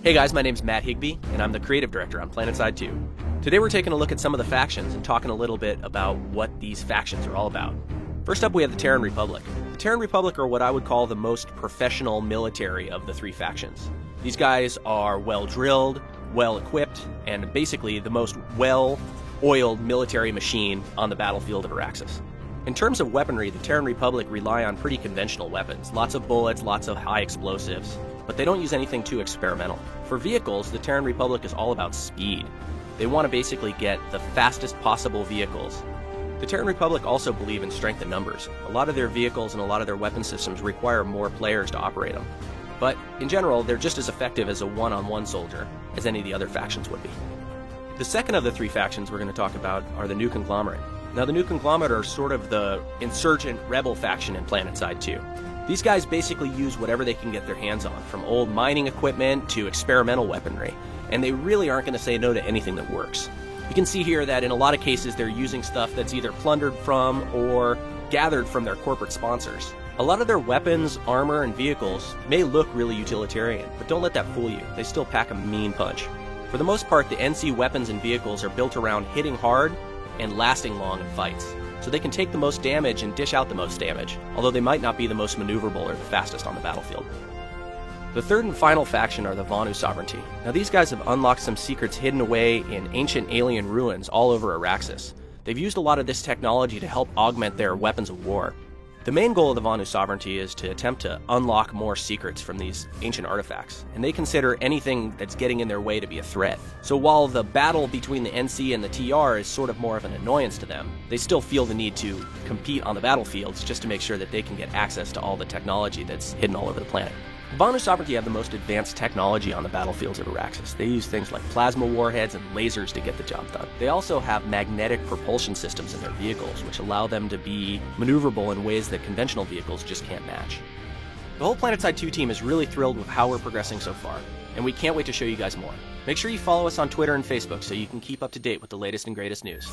Hey guys, my name's Matt Higbee, and I'm the creative director on PlanetSide 2. Today we're taking a look at some of the factions and talking a little bit about what these factions are all about. First up, we have the Terran Republic. The Terran Republic are what I would call the most professional military of the three factions. These guys are well-drilled, well-equipped, and basically the most well-oiled military machine on the battlefield of Araxis. In terms of weaponry, the Terran Republic rely on pretty conventional weapons. Lots of bullets, lots of high explosives, but they don't use anything too experimental. For vehicles, the Terran Republic is all about speed. They want to basically get the fastest possible vehicles. The Terran Republic also believe in strength in numbers. A lot of their vehicles and a lot of their weapon systems require more players to operate them. But in general, they're just as effective as a one-on-one soldier as any of the other factions would be. The second of the three factions we're going to talk about are the New Conglomerate. Now, the New Conglomerate are sort of the insurgent rebel faction in PlanetSide 2. These guys basically use whatever they can get their hands on, from old mining equipment to experimental weaponry, and they really aren't going to say no to anything that works. You can see here that in a lot of cases they're using stuff that's either plundered from or gathered from their corporate sponsors. A lot of their weapons, armor, and vehicles may look really utilitarian, but don't let that fool you. They still pack a mean punch. For the most part, the NC weapons and vehicles are built around hitting hard and lasting long in fights, so they can take the most damage and dish out the most damage, although they might not be the most maneuverable or the fastest on the battlefield. The third and final faction are the Vanu Sovereignty. Now, these guys have unlocked some secrets hidden away in ancient alien ruins all over Araxis. They've used a lot of this technology to help augment their weapons of war. The main goal of the Vanu Sovereignty is to attempt to unlock more secrets from these ancient artifacts, and they consider anything that's getting in their way to be a threat. So while the battle between the NC and the TR is sort of more of an annoyance to them, they still feel the need to compete on the battlefields just to make sure that they can get access to all the technology that's hidden all over the planet. The Vanu Sovereignty have the most advanced technology on the battlefields of Araxis. They use things like plasma warheads and lasers to get the job done. They also have magnetic propulsion systems in their vehicles, which allow them to be maneuverable in ways that conventional vehicles just can't match. The whole PlanetSide 2 team is really thrilled with how we're progressing so far, and we can't wait to show you guys more. Make sure you follow us on Twitter and Facebook so you can keep up to date with the latest and greatest news.